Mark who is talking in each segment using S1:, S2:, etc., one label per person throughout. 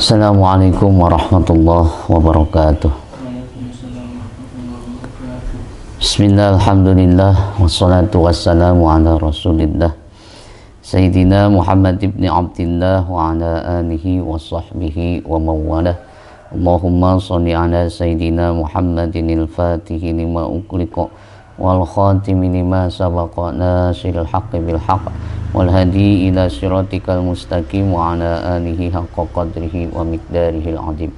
S1: Assalamualaikum warahmatullahi wabarakatuh. Bismillah, alhamdulillah, wassalatu wassalamu ala rasulillah Sayyidina Muhammad ibn Abdillah wa ala alihi wa sahbihi wa mawalah. Allahumma salli ala Sayyidina Muhammadin al-fatihi lima uqliqa wal khatimi lima sabaqa nasiril haqqi bil haqq wal hadi ila siratikal mustaqim wa ala alihi haqqa qadrihi wa miqdarihil azim.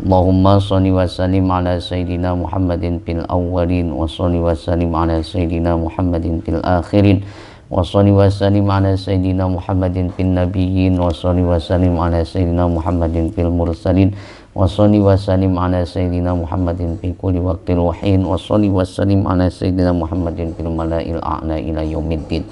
S1: Allahumma shalli wa sallim ala Sayyidina Muhammadin fil awwalin wa shalli wa sallim ala Sayyidina Muhammadin fil akhirin wa shalli wa sallim ala Sayyidina Muhammadin fil nabiyyin wa shalli wa sallim ala Sayyidina Muhammadin fil mursalin wa shalli wa sallim ala Sayyidina Muhammadin fi kulli waqtin wa hin wa shalli wa sallim ala Sayyidina Muhammadin fil mala'il a'la ila yaumiddin.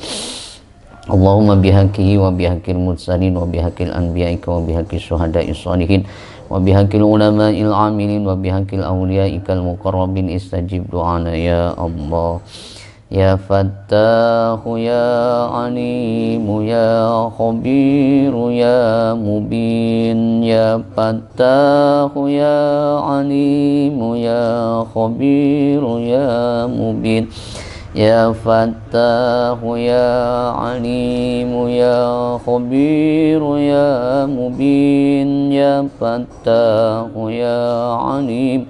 S1: Allahumma bihaqihi wa bihaqil mursalin wa bihaqil anbiya'ika wa bihaqis syuhada'is shalihin wa bihaqil ulama'il amilin wa bihaqil awliya'ikal muqarrabin istajib du'ana ya Allah. Ya Fattahu ya Alimu ya Khabiru ya Mubin. Ya Fattahu ya Alimu ya Khabiru ya Mubin. Ya Fattahu ya Alimu ya Khabiru ya Mubin. Ya Fattahu ya Alim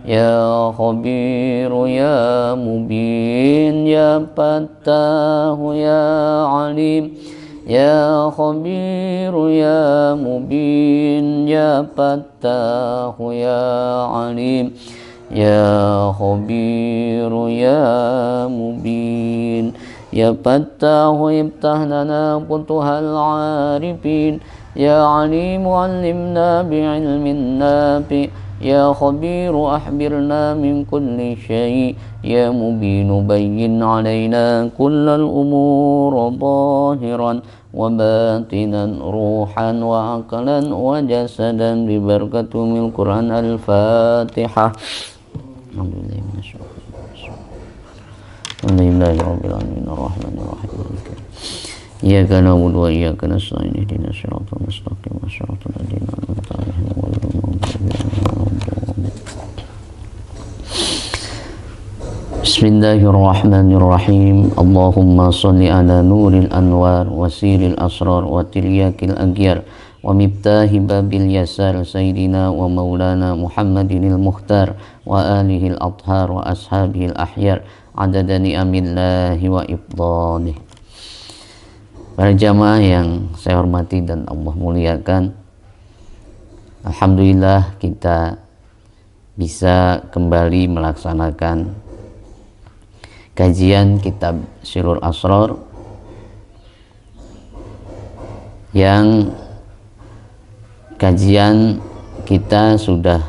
S1: ya Khabiru ya Mubin. Ya Fattahu ya Alim ya Khabiru ya Mubin. Ya Fattahu ya Alim ya Khabiru ya Mubin. Ya Fattahu iftah lana futuhal arifin. Ya Alimu allimna bi'ilmin nafi'. Ya Khabiru akhbirna min kulli syai'. Ya Mubinu bayyin alaina kullal umur zahiran wa batinan ruhan wa aqlan wa jasadan bi barakatumil Qur'an al-Fatihah. Alhamdulillahirabbil alamin arrahmanir rahim. Iyyaka na'budu wa iyyaka nasta'in ihdinas siratal mustaqim siratal ladzina an'amta 'alaihim ghairil maghdubi 'alaihim. Bismillahirrahmanirrahim. Allahumma shalli ala nuril anwar wa siril asrar wa tiryakil aghyar wa miftahi babil yasar sayyidina wa maulana Muhammadinil mukhtar wa alihil athhar wa ashabihil ahyar adada ni'amillahi wa ifdalih. Para jamaah yang saya hormati dan Allah muliakan, alhamdulillah kita bisa kembali melaksanakan kajian kitab Sirrul Asrar yang kajian kita sudah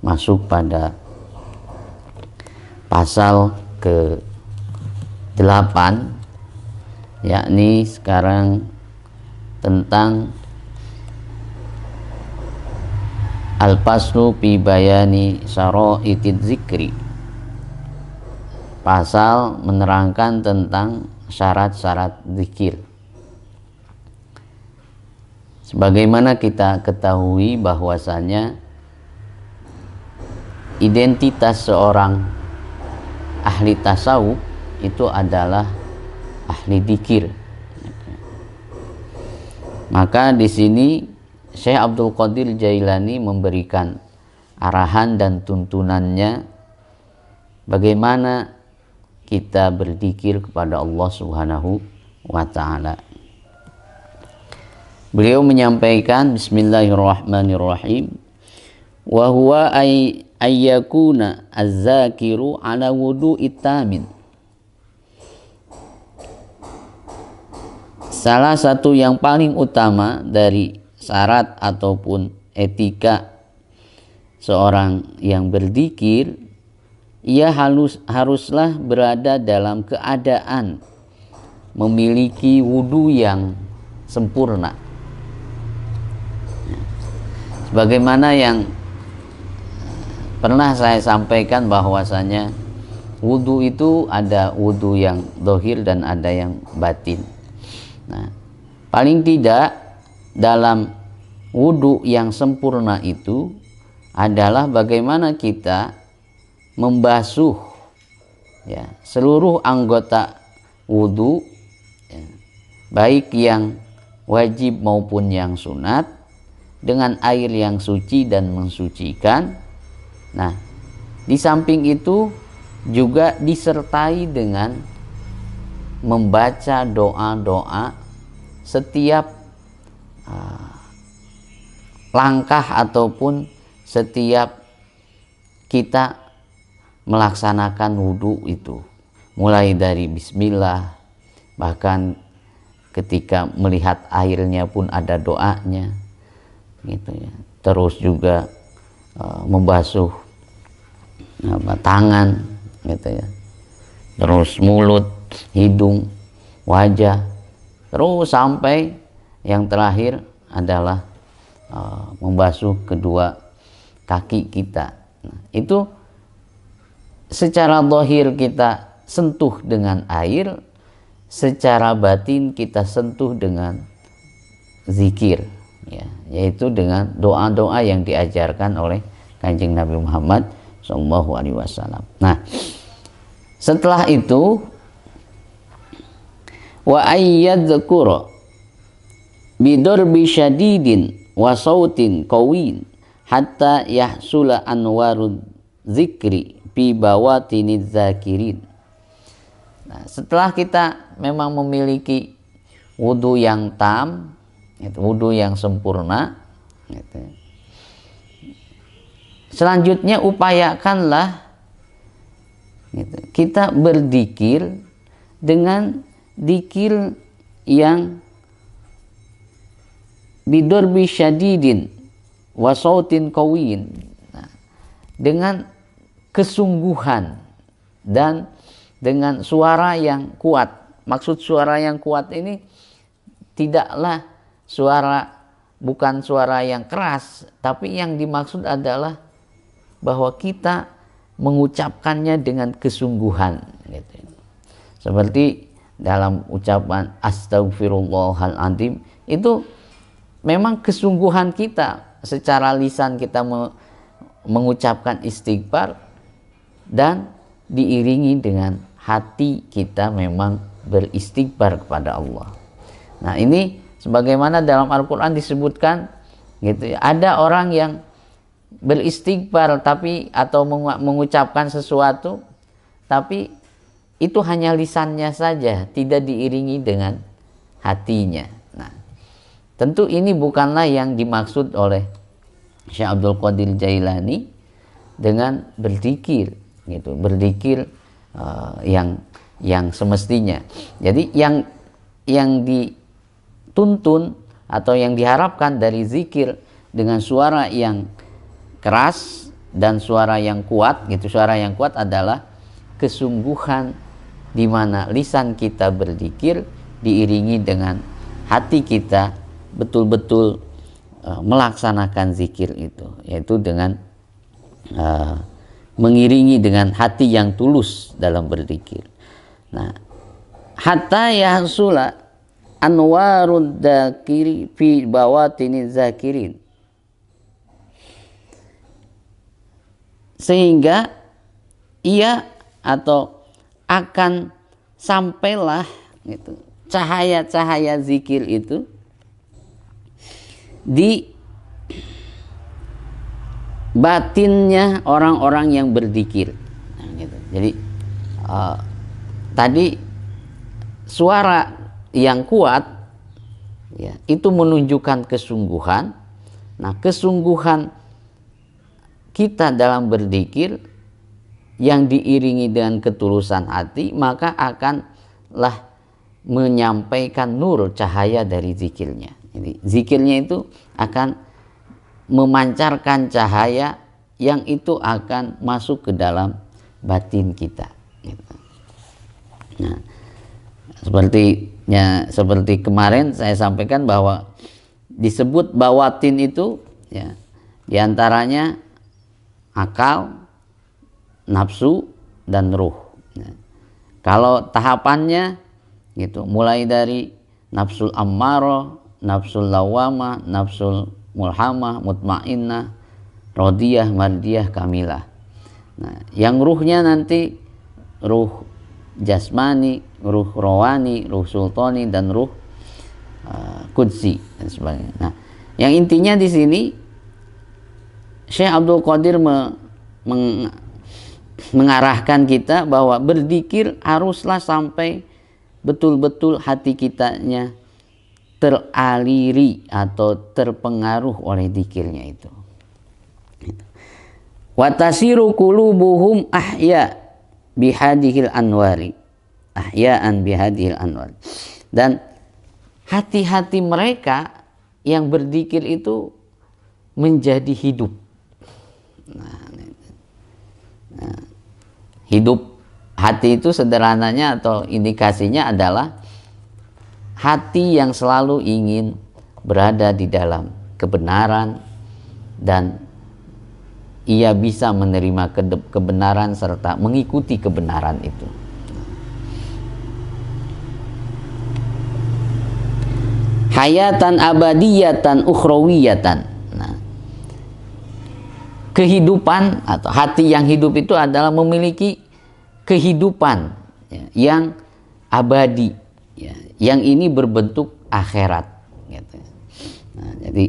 S1: masuk pada pasal ke-8, yakni sekarang tentang al-faslu fi bayani syara'itidz zikri, pasal menerangkan tentang syarat-syarat zikir. Sebagaimana kita ketahui bahwasanya identitas seorang ahli tasawuf itu adalah ahli dzikir. Maka di sini Syekh Abdul Qadir Jailani memberikan arahan dan tuntunannya bagaimana kita berzikir kepada Allah Subhanahu wa taala. Beliau menyampaikan bismillahirrahmanirrahim, wa huwa ayyakuna az-zakiru ala wudu'it tamin. Salah satu yang paling utama dari syarat ataupun etika seorang yang berzikir, ia haruslah berada dalam keadaan memiliki wudu yang sempurna. Sebagaimana yang pernah saya sampaikan bahwasanya wudu itu ada wudu yang zahir dan ada yang batin. Nah, paling tidak dalam wudhu yang sempurna itu adalah bagaimana kita membasuh ya seluruh anggota wudhu ya, baik yang wajib maupun yang sunat dengan air yang suci dan mensucikan. Nah, di samping itu juga disertai dengan membaca doa-doa setiap langkah ataupun setiap kita melaksanakan wudhu itu, mulai dari bismillah, bahkan ketika melihat airnya pun ada doanya gitu ya. Terus juga membasuh tangan gitu ya, terus mulut, hidung, wajah, terus sampai yang terakhir adalah membasuh kedua kaki kita. Nah, itu secara zahir kita sentuh dengan air, secara batin kita sentuh dengan zikir ya, yaitu dengan doa-doa yang diajarkan oleh Kanjeng Nabi Muhammad SAW. Nah, setelah itu wa ayyadzkura bidorbi syadidin wa sautin qawin hatta yahsula anwarud zikri fi bawatiniz zakirin. Nah, setelah kita memang memiliki wudhu yang tam, wudhu yang sempurna, selanjutnya upayakanlah kita berzikir dengan zikir yang bidorbi syadidin wa sautin qawin, dengan kesungguhan dan dengan suara yang kuat. Maksud suara yang kuat ini tidaklah bukan suara yang keras, tapi yang dimaksud adalah bahwa kita mengucapkannya dengan kesungguhan gitu. Seperti dalam ucapan Astaghfirullahaladzim, itu memang kesungguhan kita, secara lisan kita mengucapkan istighfar dan diiringi dengan hati kita memang beristighfar kepada Allah. Nah, ini sebagaimana dalam Al-Quran disebutkan gitu ya, ada orang yang beristighfar tapi atau mengucapkan sesuatu tapi itu hanya lisannya saja, tidak diiringi dengan hatinya. Nah, tentu ini bukanlah yang dimaksud oleh Syekh Abdul Qadir Jailani dengan berzikir gitu, berzikir yang semestinya. Jadi yang dituntun atau yang diharapkan dari zikir dengan suara yang keras dan suara yang kuat gitu. Suara yang kuat adalah kesungguhan di mana lisan kita berzikir diiringi dengan hati kita betul-betul melaksanakan zikir itu, yaitu dengan mengiringi dengan hati yang tulus dalam berzikir. Nah, hatta yahsula anwarud dzakiri fi bawatiniz zakirin, sehingga ia atau akan sampailah gitu, cahaya-cahaya zikir itu di batinnya orang-orang yang berzikir. Nah, gitu. Jadi tadi suara yang kuat ya, itu menunjukkan kesungguhan. Nah, kesungguhan kita dalam berzikir yang diiringi dengan ketulusan hati, maka akanlah menyampaikan nur cahaya dari zikirnya. Jadi zikirnya itu akan memancarkan cahaya yang itu akan masuk ke dalam batin kita. Nah, seperti kemarin saya sampaikan bahwa disebut bawatin itu ya, diantaranya akal, nafsu, dan ruh. Nah, kalau tahapannya gitu, mulai dari nafsul ammarah, nafsul lawamah, nafsul mulhamah, mutmainnah, rodiyah, mardiyah, kamilah. Nah, yang ruhnya nanti ruh jasmani, ruh rohani, ruh sultani, dan ruh qudsi dan sebagainya. Nah, yang intinya di sini Syekh Abdul Qadir mengarahkan kita bahwa berzikir haruslah sampai betul-betul hati kitanya teraliri atau terpengaruh oleh zikirnya itu. Wa tasiru qulubuhum ahya bihadihil anwari, ahyaan bihadihil anwari, dan hati-hati mereka yang berzikir itu menjadi hidup. Hidup hati itu sederhananya atau indikasinya adalah hati yang selalu ingin berada di dalam kebenaran dan ia bisa menerima kebenaran serta mengikuti kebenaran itu. Hayatan abadiyatan ukhrawiyatan. Nah, kehidupan atau hati yang hidup itu adalah memiliki kehidupan yang abadi, yang ini berbentuk akhirat. Gitu. Nah, jadi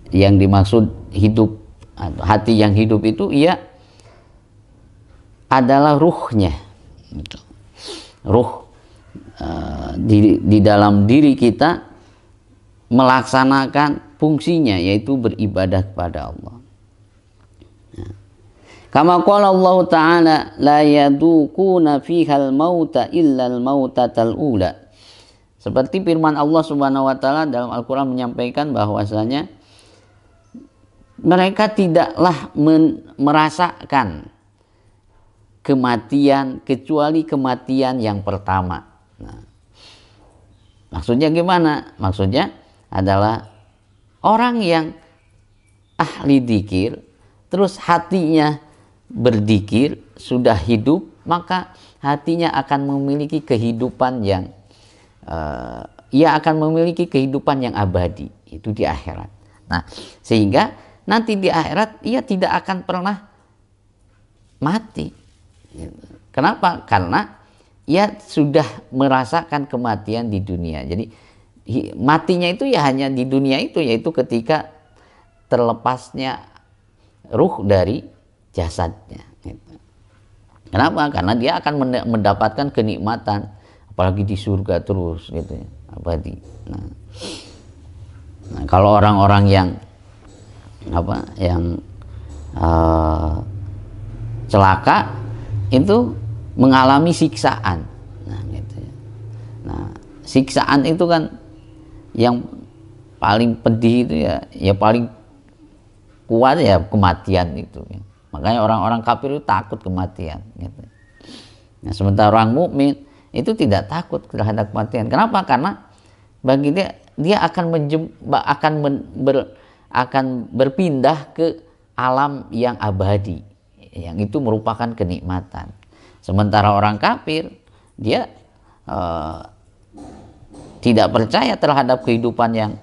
S1: yang dimaksud hidup atau hati yang hidup itu ia adalah ruhnya, gitu. Ruh di dalam diri kita melaksanakan fungsinya, yaitu beribadah kepada Allah. Kama qala Allah Ta'ala la yaduquna fihal mauta illal mautatal ula. Seperti firman Allah Subhanahu wa taala dalam Al-Qur'an menyampaikan bahwasanya mereka tidaklah merasakan kematian kecuali kematian yang pertama. Nah, maksudnya gimana? Maksudnya adalah orang yang ahli dzikir, terus hatinya berzikir, sudah hidup, maka hatinya akan memiliki kehidupan yang ia akan memiliki kehidupan yang abadi, itu di akhirat. Nah, sehingga nanti di akhirat ia tidak akan pernah mati. Kenapa? Karena ia sudah merasakan kematian di dunia. Jadi matinya itu ya hanya di dunia itu, yaitu ketika terlepasnya ruh dari jasadnya. Kenapa? Karena dia akan mendapatkan kenikmatan, apalagi di surga terus, gitu ya, abadi. Nah, kalau orang-orang yang celaka itu mengalami siksaan. Nah, gitu ya. Nah, siksaan itu kan yang paling pedih itu ya paling kuat ya kematian itu. Ya. Makanya orang-orang kafir itu takut kematian. Gitu. Nah, sementara orang mukmin itu tidak takut terhadap kematian. Kenapa? Karena bagi dia akan berpindah ke alam yang abadi, yang itu merupakan kenikmatan. Sementara orang kafir dia tidak percaya terhadap kehidupan yang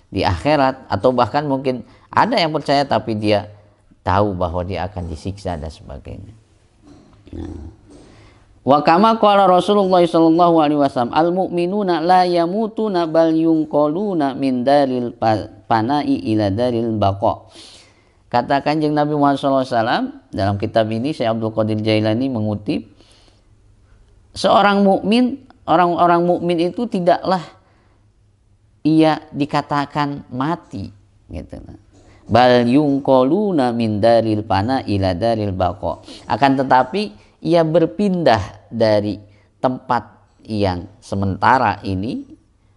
S1: di akhirat, atau bahkan mungkin ada yang percaya tapi dia tahu bahwa dia akan disiksa dan sebagainya. Wa kama qala Rasulullah sallallahu alaihi wasallam, al mu'minuna la yamutuna bal yunqaluna min daril panai ila daril baqa. Kata Kanjeng Nabi Muhammad sallallahu alaihi wasallam dalam kitab ini, Syekh Abdul Qadir Jailani mengutip, seorang mukmin, orang-orang mukmin itu tidaklah ia dikatakan mati, gitu. Bal yunqaluna min daril pana ila daril baqa. Akan tetapi ia berpindah dari tempat yang sementara ini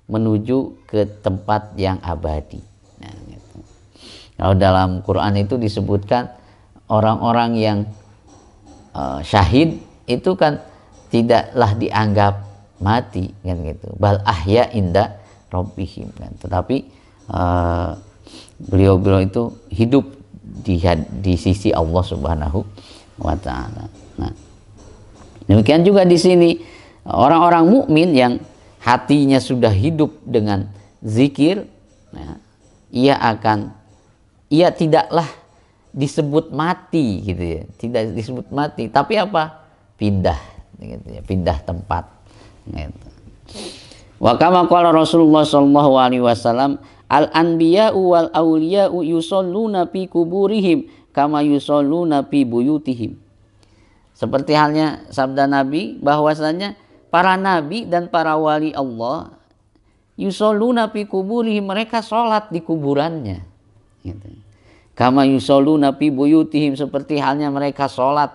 S1: menuju ke tempat yang abadi. Nah, gitu. Kalau dalam Quran itu disebutkan orang-orang yang syahid itu kan tidaklah dianggap mati, kan gitu. Bal ahya inda rabbihim, kan. Tetapi beliau itu hidup di sisi Allah Subhanahu wa taala. Nah, demikian juga di sini orang-orang mukmin yang hatinya sudah hidup dengan zikir, ya, ia tidaklah disebut mati gitu ya, tidak disebut mati, tapi apa? Pindah gitu ya, pindah tempat gitu. Wa kama qala Rasulullah sallallahu alaihi wasallam, al anbiya'u wal auliya'u yusholluna fi kuburihim kama yusholluna fi buyutihim. Seperti halnya sabda Nabi bahwasanya para nabi dan para wali Allah yusholluna fi kuburihim, mereka sholat di kuburannya gitu. Kama yusholluna fi buyutihim, seperti halnya mereka sholat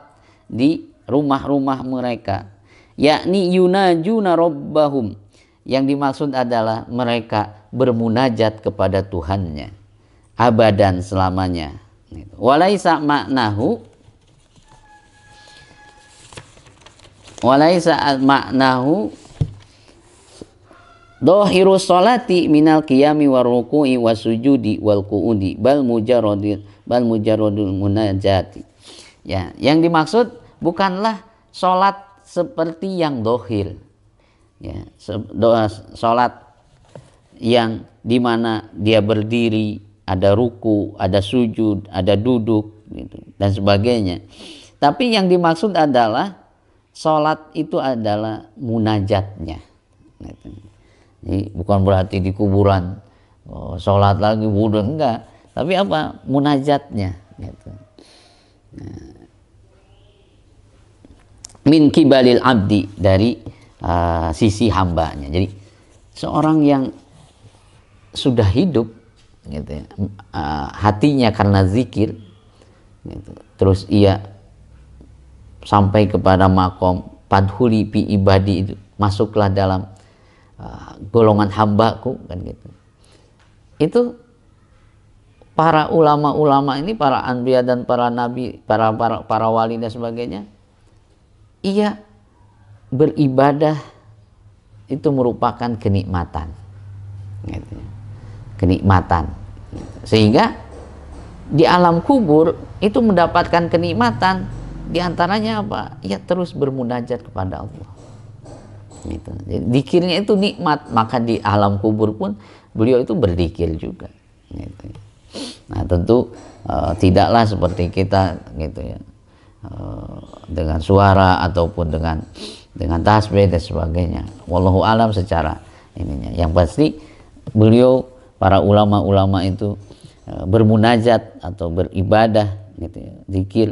S1: di rumah-rumah mereka, yakni yunajuna rabbahum, yang dimaksud adalah mereka bermunajat kepada Tuhannya abadan, selamanya. Walaisa maknahu dhahiru sholati minal qiyami war ruku'i wasujudi wal qu'udi bal mujarradul munajati. Ya, yang dimaksud bukanlah sholat seperti yang dohir, ya, sholat yang dimana dia berdiri, ada ruku, ada sujud, ada duduk gitu, dan sebagainya. Tapi yang dimaksud adalah sholat itu adalah munajatnya gitu. Jadi bukan berarti di kuburan sholat lagi wudhu, enggak, tapi apa? Munajatnya gitu. Min kibalil abdi, dari sisi hambanya. Jadi seorang yang sudah hidup gitu ya, hatinya karena zikir gitu, terus ia sampai kepada makom padhuli fi ibadi, itu masuklah dalam golongan hambaku kan gitu. Itu para ulama-ulama ini, para anbiya dan para nabi, para wali dan sebagainya, ia beribadah itu merupakan kenikmatan gitu. Kenikmatan, sehingga di alam kubur itu mendapatkan kenikmatan, diantaranya apa? Ia terus bermunajat kepada Allah gitu. Jadi, zikirnya itu nikmat, maka di alam kubur pun beliau itu berzikir juga gitu. Nah tentu tidaklah seperti kita gitu ya, dengan suara ataupun dengan tasbih dan sebagainya. Wallahu alam secara ininya. Yang pasti beliau, para ulama-ulama itu bermunajat atau beribadah gitu ya, zikir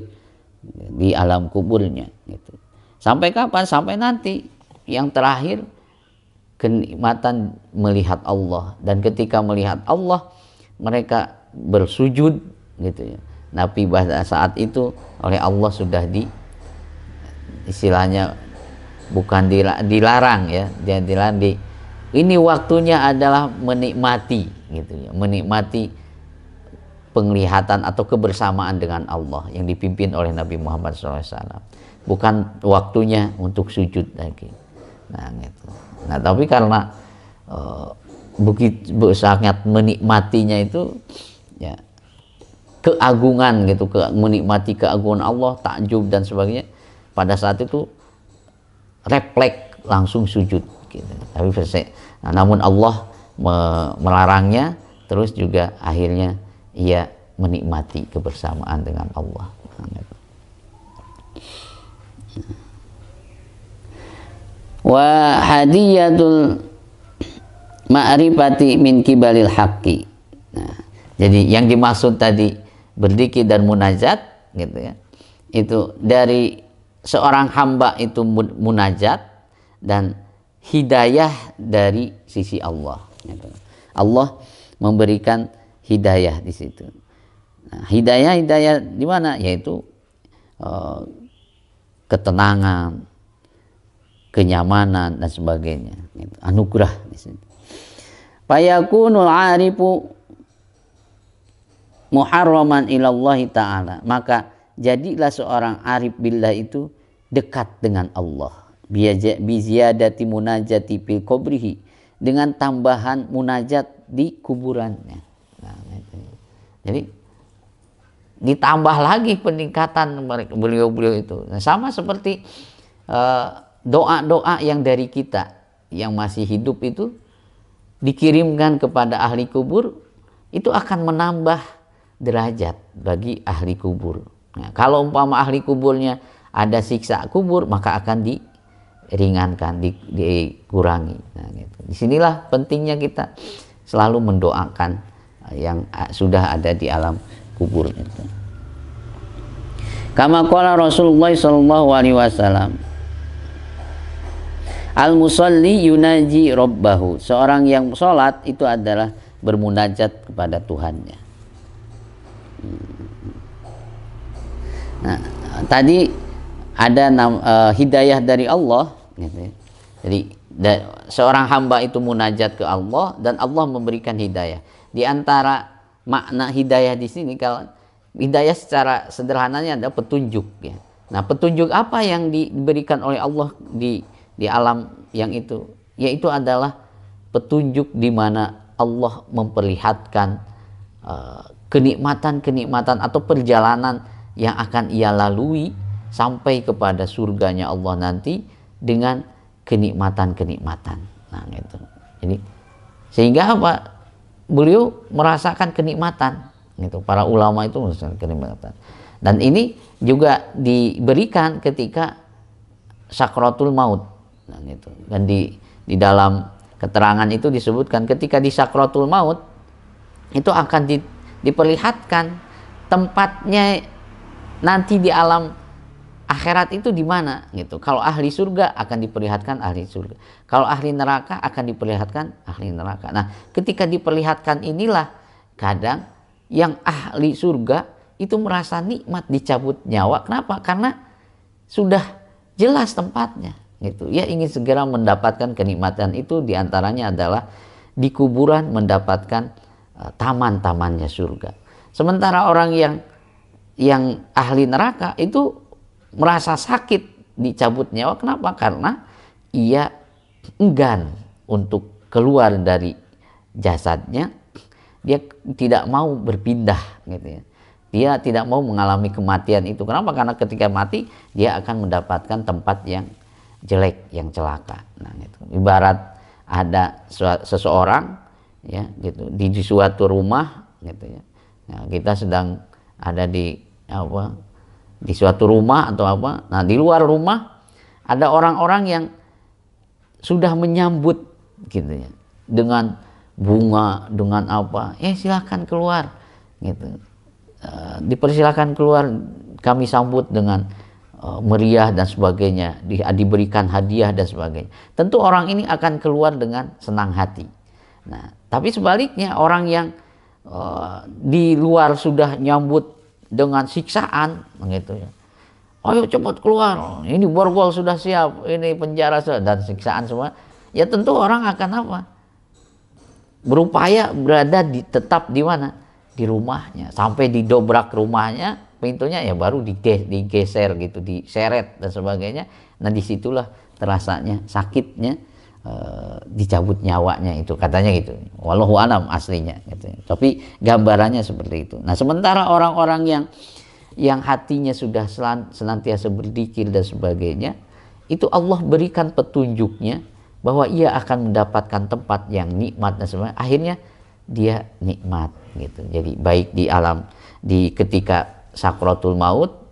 S1: di alam kuburnya gitu. Sampai kapan? Sampai nanti yang terakhir kenikmatan melihat Allah, dan ketika melihat Allah mereka bersujud gitu ya. Tapi pada saat itu oleh Allah sudah istilahnya bukan dilarang ya, dia dilarang, ini waktunya adalah menikmati gitu ya, menikmati penglihatan atau kebersamaan dengan Allah yang dipimpin oleh Nabi Muhammad SAW. Bukan waktunya untuk sujud lagi. Nah gitu. Nah tapi karena begitu sangat menikmatinya itu ya, keagungan gitu, menikmati keagungan Allah, takjub dan sebagainya, pada saat itu refleks langsung sujud gitu. Tapi namun Allah melarangnya, terus juga akhirnya ia menikmati kebersamaan dengan Allah. Wa hadiyatul ma'rifati min kibalil haqqi. Nah, jadi yang dimaksud tadi berzikir dan munajat gitu ya, itu dari seorang hamba itu munajat dan hidayah dari sisi Allah gitu. Allah memberikan hidayah di situ. Nah, hidayah di mana? Yaitu ketenangan, kenyamanan dan sebagainya gitu. Anugerah di situ. Fayakunul arifu muharraman ilallahi ta'ala, maka jadilah seorang arif billah itu dekat dengan Allah, biziyadati munajati fil qabrihi, dengan tambahan munajat di kuburannya. Nah, itu. Jadi ditambah lagi peningkatan beliau itu. Nah, sama seperti doa-doa yang dari kita yang masih hidup itu dikirimkan kepada ahli kubur, itu akan menambah derajat bagi ahli kubur. Nah, kalau umpama ahli kuburnya ada siksa kubur, maka akan diringankan, dikurangi. Nah, gitu. Disinilah pentingnya kita selalu mendoakan yang sudah ada di alam kubur itu. Kama qala Rasulullah sallallahu alaihi wasallam, al-musalli yunaji rabbahu. Seorang yang sholat itu adalah bermunajat kepada Tuhannya. Nah, tadi ada hidayah dari Allah, gitu ya. Jadi seorang hamba itu munajat ke Allah dan Allah memberikan hidayah. Di antara makna hidayah di sini, kalau hidayah secara sederhananya adalah petunjuk, ya. Nah, petunjuk apa yang diberikan oleh Allah di alam yang itu? Yaitu adalah petunjuk di mana Allah memperlihatkan kenikmatan-kenikmatan atau perjalanan yang akan ia lalui sampai kepada surganya Allah nanti dengan kenikmatan-kenikmatan. Nah, gitu. Jadi sehingga apa? Beliau merasakan kenikmatan. Gitu. Para ulama itu merasakan kenikmatan. Dan ini juga diberikan ketika sakratul maut. Nah, gitu. Dan di dalam keterangan itu disebutkan ketika di sakratul maut itu akan diperlihatkan tempatnya nanti di alam akhirat itu di mana, gitu. Kalau ahli surga akan diperlihatkan ahli surga. Kalau ahli neraka akan diperlihatkan ahli neraka. Nah, ketika diperlihatkan inilah kadang yang ahli surga itu merasa nikmat dicabut nyawa. Kenapa? Karena sudah jelas tempatnya, gitu. Ia ingin segera mendapatkan kenikmatan itu, diantaranya adalah di kuburan mendapatkan taman-tamannya surga. Sementara orang yang ahli neraka itu merasa sakit dicabut nyawa. Kenapa? Karena ia enggan untuk keluar dari jasadnya. Dia tidak mau berpindah, gitu ya. Dia tidak mau mengalami kematian itu. Kenapa? Karena ketika mati dia akan mendapatkan tempat yang jelek, yang celaka. Nah, gitu. Ibarat ada seseorang, ya, gitu, di suatu rumah, gitu ya. Nah, kita sedang ada di suatu rumah atau apa. Nah, di luar rumah ada orang-orang yang sudah menyambut, gitu ya, dengan bunga, dengan apa, silahkan keluar, gitu. Dipersilakan keluar, kami sambut dengan meriah dan sebagainya, diberikan hadiah dan sebagainya. Tentu orang ini akan keluar dengan senang hati. Nah, tapi sebaliknya orang yang di luar sudah nyambut dengan siksaan, gitu ya. Ayo cepat keluar, ini borgol sudah siap, ini penjara sudah, dan siksaan semua. Ya tentu orang akan apa? Berupaya berada tetap di mana? Di rumahnya. Sampai didobrak rumahnya, pintunya, ya baru digeser gitu, diseret dan sebagainya. Nah, disitulah terasanya sakitnya dicabut nyawanya itu, katanya gitu. Wallahu alam aslinya, gitu. Tapi gambarannya seperti itu. Nah, sementara orang-orang yang hatinya sudah senantiasa berzikir dan sebagainya, itu Allah berikan petunjuknya bahwa ia akan mendapatkan tempat yang nikmat dan sebagainya. Akhirnya dia nikmat, gitu. Jadi baik di alam, ketika sakratul maut,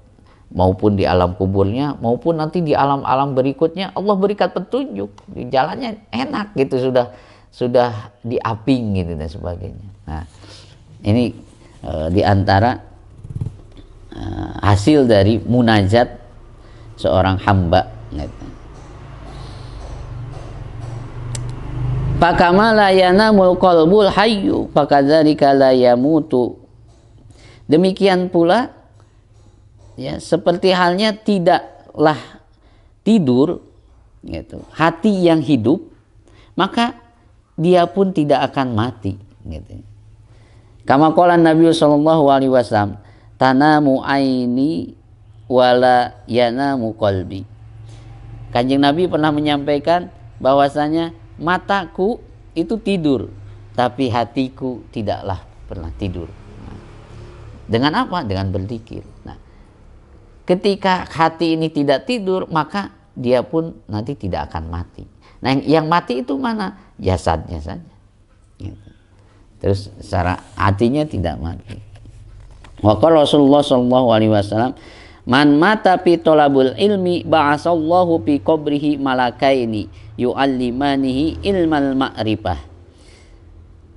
S1: maupun di alam kuburnya, maupun nanti di alam-alam berikutnya, Allah berikan petunjuk, jalannya enak, gitu, sudah diaping, gitu, dan sebagainya. Nah, ini di antara hasil dari munajat seorang hamba, gitu. Fakama la yanamul qalbul hayyu fakadzalika la yamutu. Demikian pula, ya, seperti halnya tidaklah tidur, gitu, hati yang hidup, maka dia pun tidak akan mati, gitu. Kama qala Nabi sallallahu alaihi wasallam, tanamu aini wala yanamu qalbi. Kanjeng Nabi pernah menyampaikan bahwasanya mataku itu tidur, tapi hatiku tidaklah pernah tidur. Dengan apa? Dengan berzikir. Nah, ketika hati ini tidak tidur, maka dia pun nanti tidak akan mati. Nah, yang mati itu mana? Jasadnya saja. Gitu. terus secara hatinya tidak mati. Wa qala Rasulullah sallallahu alaihi wasallam, man mata fi thalabul ilmi ba'asallahu fi qabrihi malakaini yu'allimanihi ilmal ma'rifah.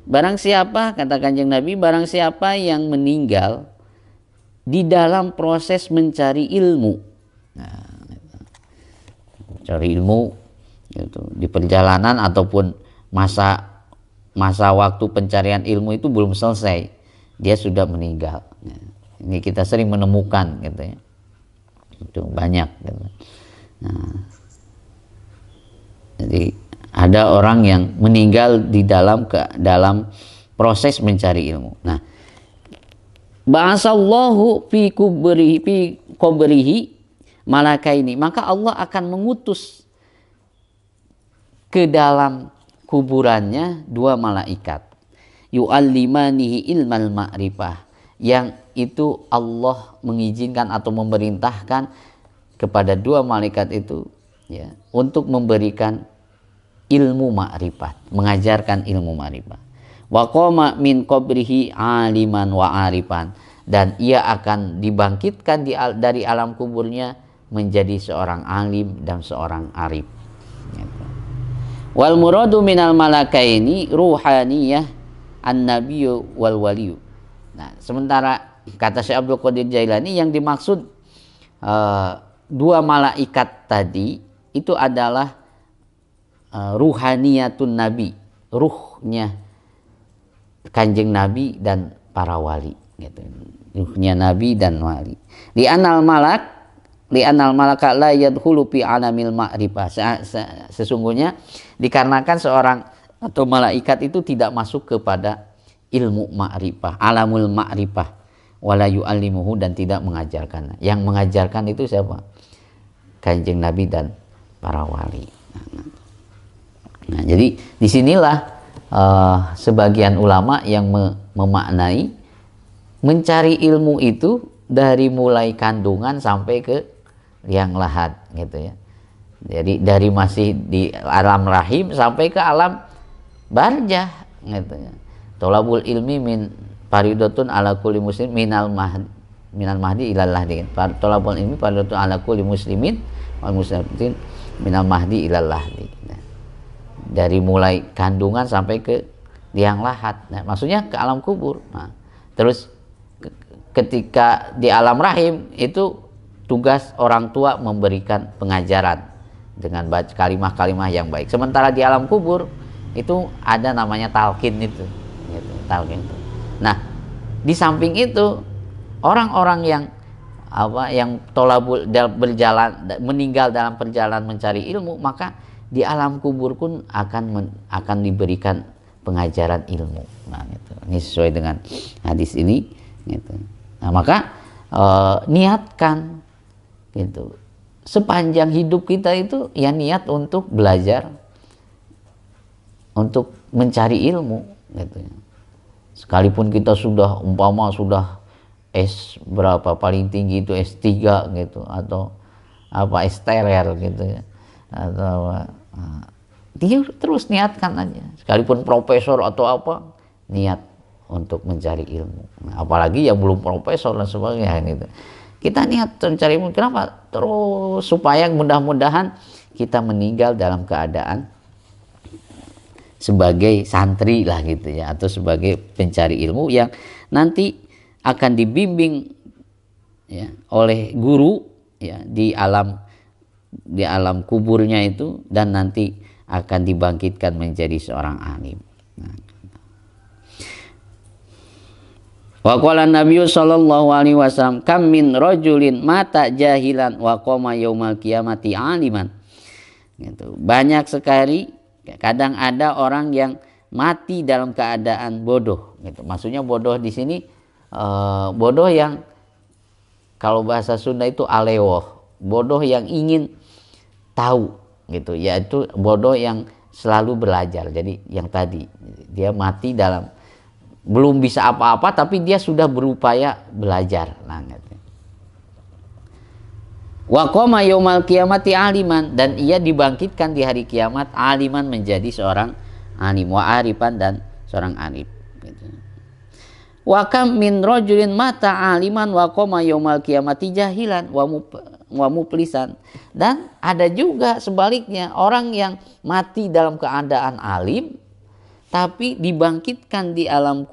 S1: Barang siapa, kata Kanjeng Nabi, barang siapa yang meninggal di dalam proses mencari ilmu, nah, mencari ilmu gitu, di perjalanan ataupun masa waktu pencarian ilmu itu belum selesai, dia sudah meninggal. Ini kita sering menemukan gitu ya, itu banyak gitu. Nah, jadi ada orang yang meninggal di dalam proses mencari ilmu. Nah, ba'asallahu fi qabrihi malakaini, maka Allah akan mengutus ke dalam kuburannya dua malaikat, yu'allimanihi ilmal ma'rifah, yang itu Allah mengizinkan atau memerintahkan kepada dua malaikat itu ya untuk memberikan ilmu ma'rifat, mengajarkan ilmu ma'rifat. Wa qama min qabrihi aliman wa arifan, dan ia akan dibangkitkan dari alam kuburnya menjadi seorang alim dan seorang arif. Wal muradu minal malakaini ruhaniyah an-nabiyyu wal waliyu. Nah, sementara kata Syekh Abdul Qadir Jailani yang dimaksud dua malaikat tadi itu adalah ruhaniyatun nabi, ruhnya Kanjeng Nabi dan para wali gitu. Ruhnya nabi dan wali. Li anal malaka la yadkhulu fi alamil ma'rifah. Sesungguhnya dikarenakan seorang atau malaikat itu tidak masuk kepada ilmu ma'rifah, alamul ma'rifah, wala yu'allimuhu, dan tidak mengajarkan. Yang mengajarkan itu siapa? Kanjeng Nabi dan para wali. Nah, jadi disinilah sebagian ulama yang memaknai mencari ilmu itu dari mulai kandungan sampai ke liang lahat gitu ya. Jadi dari masih di alam rahim sampai ke alam barzah gitu ya. Thalabul ilmi min faridatun ala kulli muslim minal mahdi ilal lahdi. Thalabul ilmi faridatun ala kulli muslimin wal muslimin minal mahdi ilal lahdi. Nah, dari mulai kandungan sampai ke liang lahat. Nah, maksudnya ke alam kubur. Nah, terus ketika di alam rahim itu tugas orang tua memberikan pengajaran dengan baca kalimah-kalimah yang baik. Sementara di alam kubur itu ada namanya talqin itu. Gitu, talqin itu. Nah, di samping itu orang-orang yang meninggal dalam perjalanan mencari ilmu, maka di alam kubur pun akan diberikan pengajaran ilmu. Nah, gitu. Ini sesuai dengan hadis ini gitu. Nah, maka niatkan gitu. Sepanjang hidup kita itu ya niat untuk belajar, untuk mencari ilmu gitu. Sekalipun kita sudah S berapa paling tinggi itu S3 gitu, atau S-teler gitu ya, atau dia terus niatkan aja, sekalipun profesor atau niat untuk mencari ilmu. Nah, apalagi yang belum profesor dan sebagainya gitu, kita niat mencari ilmu. Kenapa? Terus supaya mudah-mudahan kita meninggal dalam keadaan sebagai santri lah gitu ya, atau sebagai pencari ilmu yang nanti akan dibimbing ya oleh guru ya di alam kuburnya itu, dan nanti akan dibangkitkan menjadi seorang alim. Nah. Wa qala Nabi sallallahu alaihi wasallam, kam min rajulin mata jahilan wa qama yaumal qiyamati aliman. Gitu. Banyak sekali, kadang ada orang yang mati dalam keadaan bodoh gitu. Maksudnya bodoh di sini bodoh yang kalau bahasa Sunda itu alewoh, bodoh yang ingin tahu gitu, yaitu bodoh yang selalu belajar. Jadi yang tadi dia mati dalam belum bisa apa-apa tapi dia sudah berupaya belajar. Nah, gitu. Wa qama yaumal qiyamati aliman, dan ia dibangkitkan di hari kiamat aliman menjadi seorang alim, wa arifan dan seorang arif. gitu. Wa kam min rajulin mata aliman wa qama yaumal qiyamati jahilan wa muplisan. Dan ada juga sebaliknya, orang yang mati dalam keadaan alim tapi dibangkitkan di alam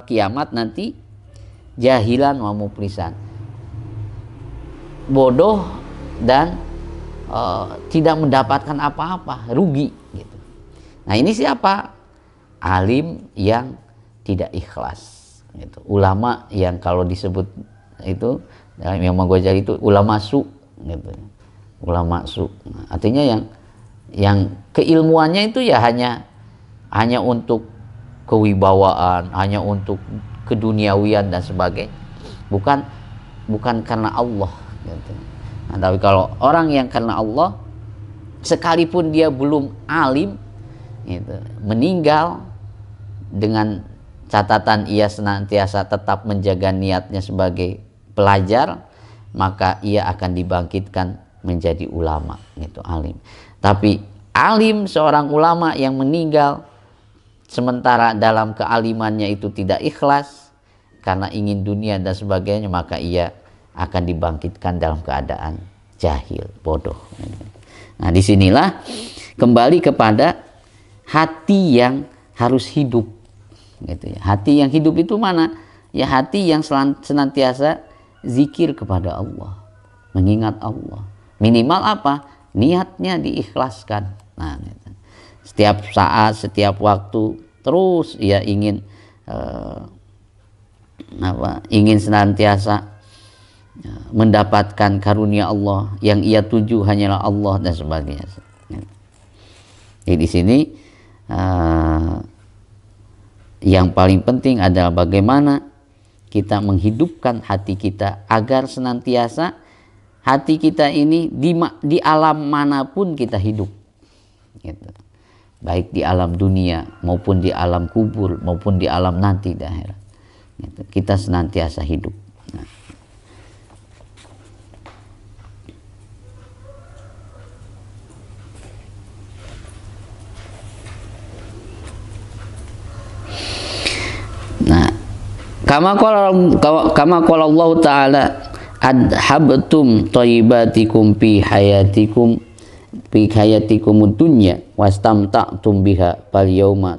S1: kiamat nanti jahilan wa muplisan, bodoh dan tidak mendapatkan apa-apa, rugi gitu. Nah, ini siapa? Alim yang tidak ikhlas gitu. Ulama yang kalau disebut itu dalam Imam Ghazali itu ulama su gitu. Ulama su. Artinya yang keilmuannya itu ya hanya untuk kewibawaan, hanya untuk keduniawian dan sebagainya. Bukan karena Allah gitu. Nah, tapi kalau orang yang karena Allah, sekalipun dia belum alim gitu, meninggal dengan catatan ia senantiasa tetap menjaga niatnya sebagai pelajar, maka ia akan dibangkitkan menjadi ulama gitu, alim. Tapi alim, seorang ulama yang meninggal sementara dalam kealimannya itu tidak ikhlas karena ingin dunia dan sebagainya, maka ia akan dibangkitkan dalam keadaan jahil, bodoh. Nah, disinilah kembali kepada hati yang harus hidup gitu ya. Hati yang hidup itu mana? Ya hati yang senantiasa zikir kepada Allah, mengingat Allah. Minimal apa? Niatnya diikhlaskan. Nah, gitu. Setiap saat, setiap waktu terus ia ingin ingin senantiasa mendapatkan karunia Allah, yang ia tuju hanyalah Allah dan sebagainya. Jadi di sini yang paling penting adalah bagaimana kita menghidupkan hati kita agar senantiasa hati kita ini di alam manapun kita hidup gitu. Baik di alam dunia maupun di alam kubur maupun di alam nanti di akhirat gitu. Kita senantiasa hidup. Nah, kama qala Allah Ta'ala adhabtum thayyibatikum fi hayatikum dunya wastamta'tum biha fal yauma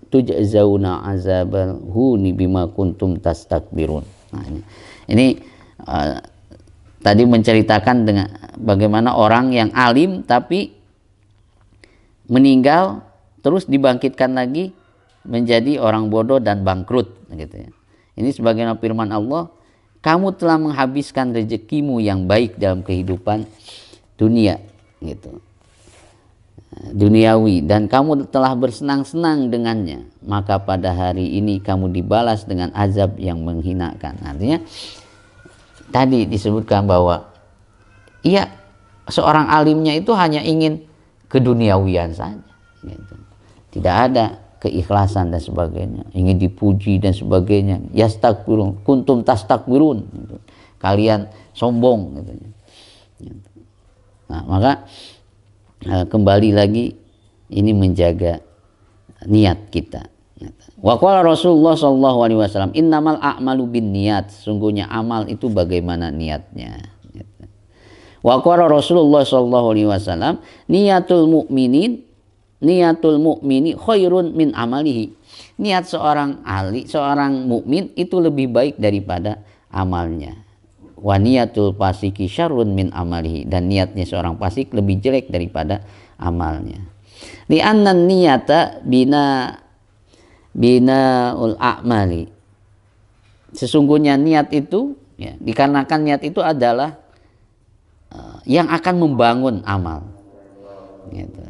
S1: tujzauna azabal huni bima kuntum tastakbirun. Nah, ini tadi menceritakan dengan bagaimana orang yang alim tapi meninggal terus dibangkitkan lagi menjadi orang bodoh dan bangkrut gitu ya. Ini sebagaimana firman Allah, kamu telah menghabiskan rezekimu yang baik dalam kehidupan dunia gitu, duniawi, dan kamu telah bersenang-senang dengannya, maka pada hari ini kamu dibalas dengan azab yang menghinakan. Artinya tadi disebutkan bahwa iya, seorang alimnya itu hanya ingin keduniawian saja gitu. Tidak ada keikhlasan dan sebagainya, ingin dipuji dan sebagainya. Yastakbirun kuntum tastakbirun gitu. Kalian sombong gitu. Nah, maka kembali lagi ini menjaga niat kita. Wa qala Rasulullah sallallahu alaihi wasallam, innamal a'malu binniyat, sungguhnya amal itu bagaimana niatnya. Wa qala Rasulullah sallallahu alaihi wasallam, niyatul mu'mini khairun min amalihi. Niat seorang mukmin itu lebih baik daripada amalnya. Wa niyatul fasiki syarrun min amalihi, dan niatnya seorang fasik lebih jelek daripada amalnya. Li anna niyata binaul a'mali. Sesungguhnya niat itu ya, dikarenakan niat itu adalah yang akan membangun amal. Gitu.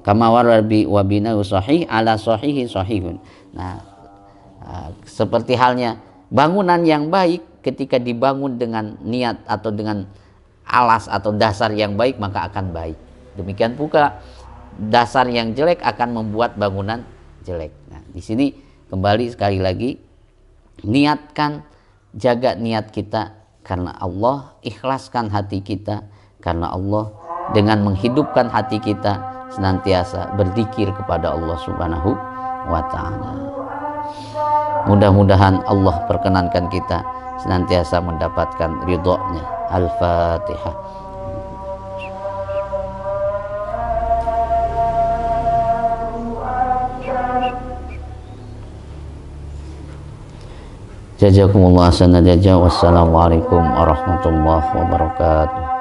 S1: Kama warabi wabina sahih ala sahihi sahihun. Nah, seperti halnya bangunan yang baik ketika dibangun dengan niat atau dengan alas atau dasar yang baik maka akan baik. Demikian pula dasar yang jelek akan membuat bangunan jelek. Nah, di sini kembali sekali lagi niatkan, jaga niat kita karena Allah, ikhlaskan hati kita karena Allah, dengan menghidupkan hati kita senantiasa berzikir kepada Allah Subhanahu wa ta'ala. Mudah-mudahan Allah perkenankan kita senantiasa mendapatkan ridhonya. Al-Fatihah. Jazakumullah ahsanal jazaa. Wassalamualaikum warahmatullahi wabarakatuh.